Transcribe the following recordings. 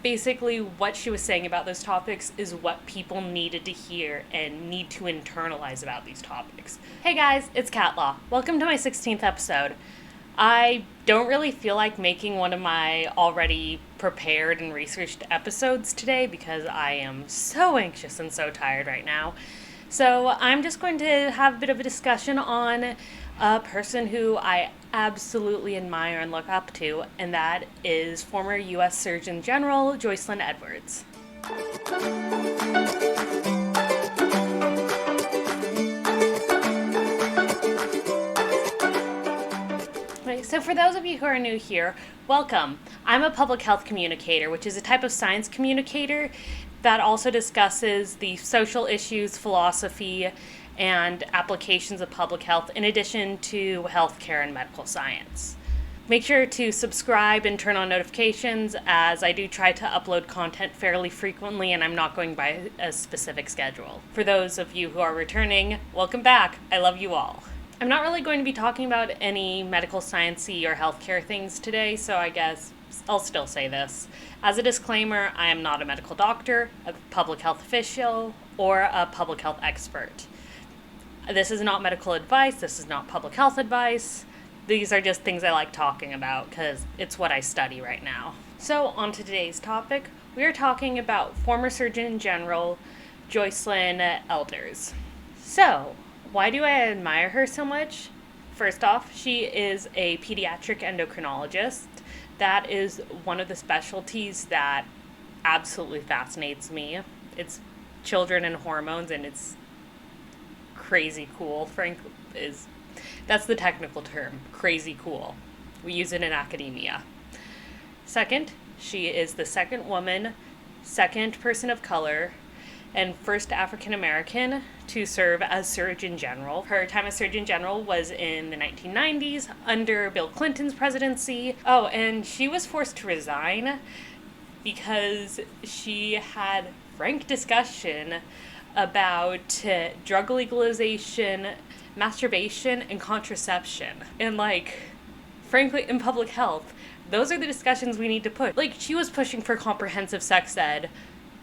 Basically, what she was saying about those topics is what people needed to hear and need to internalize about these topics. Hey guys, it's Katla. Welcome to my 16th episode. I don't really feel like making one of my already prepared and researched episodes today because I am so anxious and so tired right now. So I'm just going to have a bit of a discussion on a person who I absolutely admire and look up to, and that is former U.S. Surgeon General Jocelyn Elders. So for those of you who are new here, welcome. I'm a public health communicator, which is a type of science communicator that also discusses the social issues, philosophy, and applications of public health in addition to healthcare and medical science. Make sure to subscribe and turn on notifications, as I do try to upload content fairly frequently and I'm not going by a specific schedule. For those of you who are returning, welcome back. I love you all. I'm not really going to be talking about any medical science-y or healthcare things today, so I guess I'll still say this. As a disclaimer, I am not a medical doctor, a public health official, or a public health expert. This is not medical advice, this is not public health advice. These are just things I like talking about because it's what I study right now. So on to today's topic, we are talking about former Surgeon General Jocelyn Elders. So, why do I admire her so much? First off, she is a pediatric endocrinologist. That is one of the specialties that absolutely fascinates me. It's children and hormones, and it's crazy cool. That's the technical term, crazy cool. We use it in academia. Second, she is the second woman, second person of color, and first African American to serve as Surgeon General. Her time as Surgeon General was in the 1990s under Bill Clinton's presidency. Oh, and she was forced to resign because she had frank discussion about drug legalization, masturbation, and contraception. And frankly, in public health, those are the discussions we need to push. She was pushing for comprehensive sex ed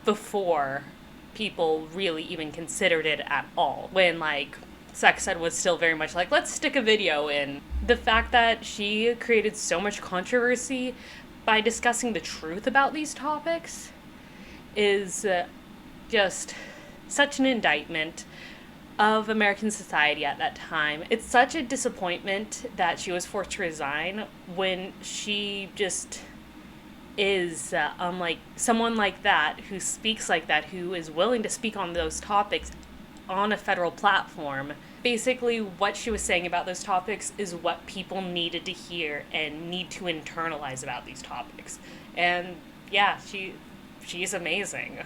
before people really even considered it at all, when sex ed was still very much let's stick a video in. The fact that she created so much controversy by discussing the truth about these topics is just such an indictment of American society at that time. It's such a disappointment that she was forced to resign when she just is unlike someone like that, who speaks like that, who is willing to speak on those topics on a federal platform. Basically, what she was saying about those topics is what people needed to hear and need to internalize about these topics. And yeah, she's amazing.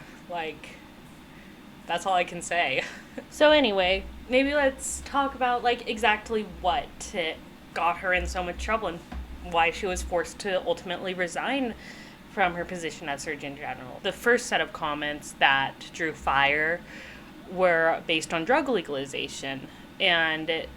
That's all I can say. So anyway, maybe let's talk about exactly what got her in so much trouble and why she was forced to ultimately resign from her position as Surgeon General. The first set of comments that drew fire were based on drug legalization, and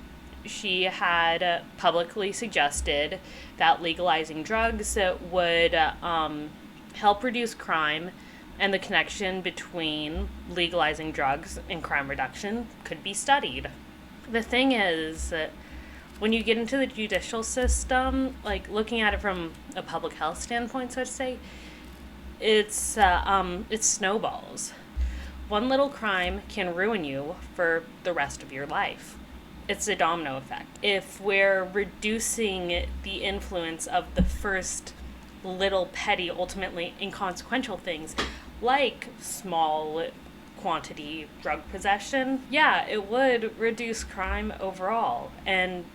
she had publicly suggested that legalizing drugs would help reduce crime, and the connection between legalizing drugs and crime reduction could be studied. The thing is, when you get into the judicial system, looking at it from a public health standpoint, so to say, it's snowballs. One little crime can ruin you for the rest of your life. It's a domino effect. If we're reducing the influence of the first little petty, ultimately inconsequential things, like small quantity drug possession, yeah, it would reduce crime overall, and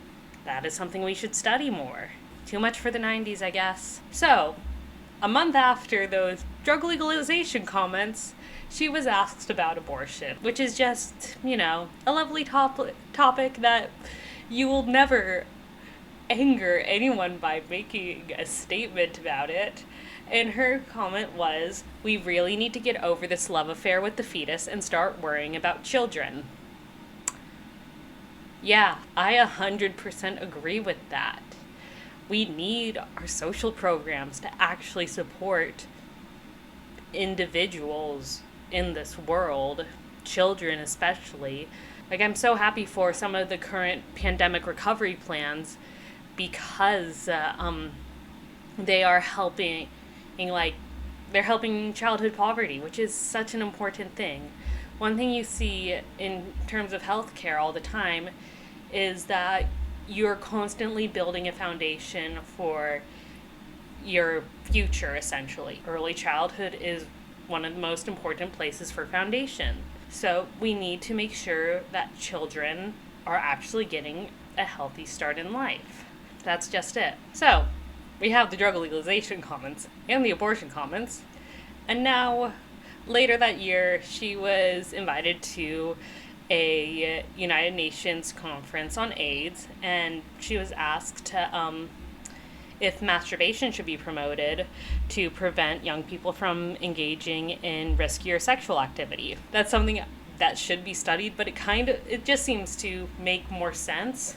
that is something we should study more. Too much for the 90s, I guess. So, a month after those drug legalization comments, she was asked about abortion, which is just, a lovely topic that you will never anger anyone by making a statement about it. And her comment was, "We really need to get over this love affair with the fetus and start worrying about children." Yeah, I 100% agree with that. We need our social programs to actually support individuals in this world, children especially. Like, I'm so happy for some of the current pandemic recovery plans because they are helping, like, they're helping childhood poverty, which is such an important thing. One thing you see in terms of healthcare all the time is that you're constantly building a foundation for your future, essentially. Early childhood is one of the most important places for foundation. So we need to make sure that children are actually getting a healthy start in life. That's just it. So we have the drug legalization comments and the abortion comments. And now, later that year, she was invited to a United Nations conference on AIDS, and she was asked if masturbation should be promoted to prevent young people from engaging in riskier sexual activity. That's something that should be studied, but it just seems to make more sense.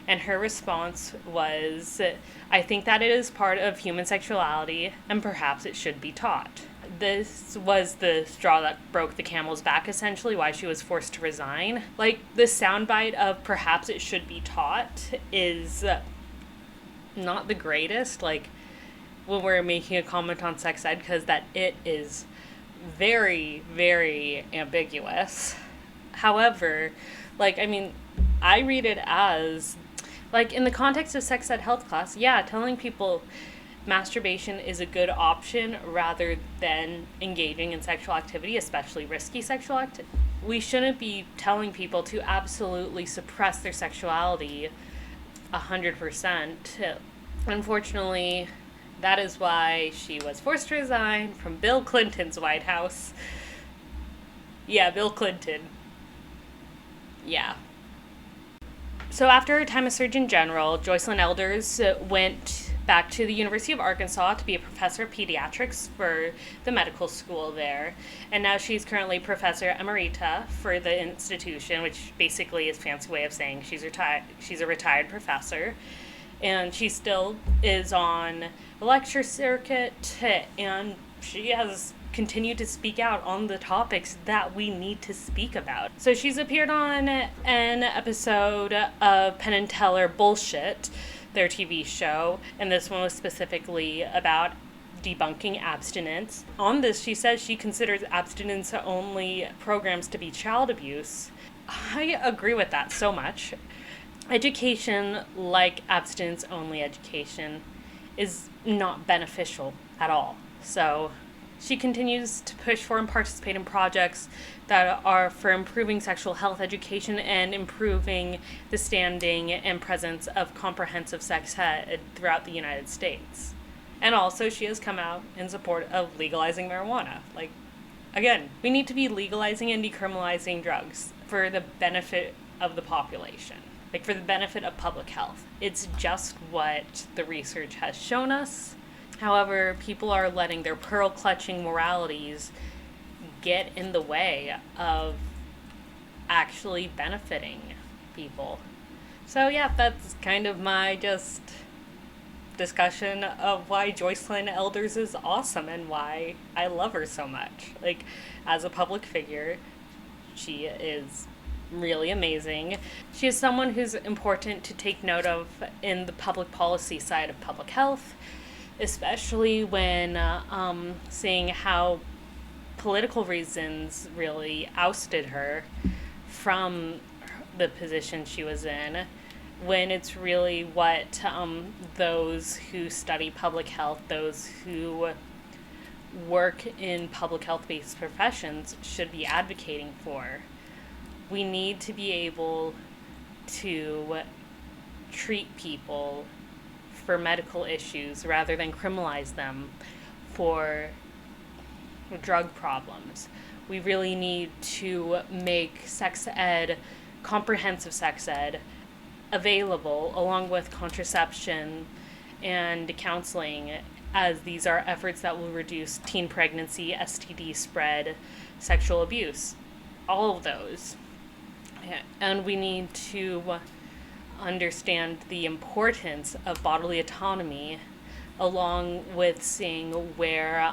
And her response was, I think that it is part of human sexuality and perhaps it should be taught. This was the straw that broke the camel's back, essentially, why she was forced to resign. Like, the soundbite of perhaps it should be taught is not the greatest, like, when we're making a comment on sex ed, because that it is very, very ambiguous. However, like, I mean, I read it as, like, in the context of sex ed health class, yeah, telling people masturbation is a good option rather than engaging in sexual activity, especially risky sexual activity. We shouldn't be telling people to absolutely suppress their sexuality 100%. Unfortunately, that is why she was forced to resign from Bill Clinton's White House. Yeah, Bill Clinton. Yeah. So after her time as Surgeon General, Jocelyn Elders went back to the University of Arkansas to be a professor of pediatrics for the medical school there. And now she's currently Professor Emerita for the institution, which basically is a fancy way of saying she's retired. She's a retired professor. And she still is on the lecture circuit, and she has continued to speak out on the topics that we need to speak about. So she's appeared on an episode of Penn and Teller Bullshit, their TV show, and this one was specifically about debunking abstinence. On this, she says she considers abstinence-only programs to be child abuse. I agree with that so much. Education, like abstinence-only education, is not beneficial at all. So she continues to push for and participate in projects that are for improving sexual health education and improving the standing and presence of comprehensive sex ed throughout the United States. And also, she has come out in support of legalizing marijuana. Like, again, we need to be legalizing and decriminalizing drugs for the benefit of the population. Like, for the benefit of public health. It's just what the research has shown us. However, people are letting their pearl-clutching moralities get in the way of actually benefiting people. So yeah, that's kind of my just discussion of why Jocelyn Elders is awesome and why I love her so much. Like, as a public figure, she is really amazing. She is someone who's important to take note of in the public policy side of public health, especially when seeing how political reasons really ousted her from the position she was in, when it's really what those who study public health, those who work in public health-based professions should be advocating for. We need to be able to treat people for medical issues rather than criminalize them for drug problems. We really need to make sex ed, comprehensive sex ed, available along with contraception and counseling, as these are efforts that will reduce teen pregnancy, STD spread, sexual abuse, all of those. And we need to understand the importance of bodily autonomy, along with seeing where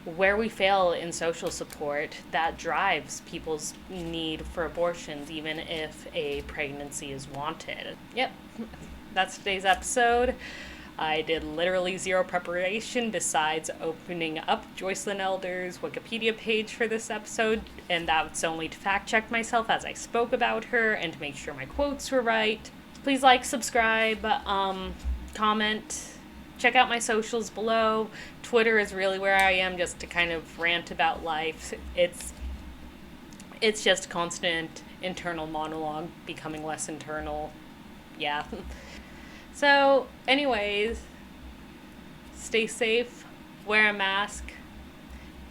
where we fail in social support that drives people's need for abortions, even if a pregnancy is wanted. Yep, that's today's episode. I did literally zero preparation besides opening up Jocelyn Elders' Wikipedia page for this episode, and that's only to fact check myself as I spoke about her and to make sure my quotes were right. Please like, subscribe, comment, check out my socials below. Twitter is really where I am just to kind of rant about life. It's just constant internal monologue becoming less internal. Yeah. So, anyways, stay safe, wear a mask,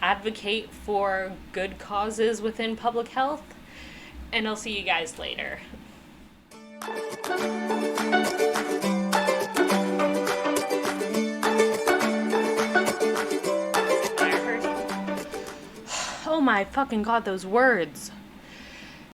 advocate for good causes within public health, and I'll see you guys later. Oh my fucking god, those words.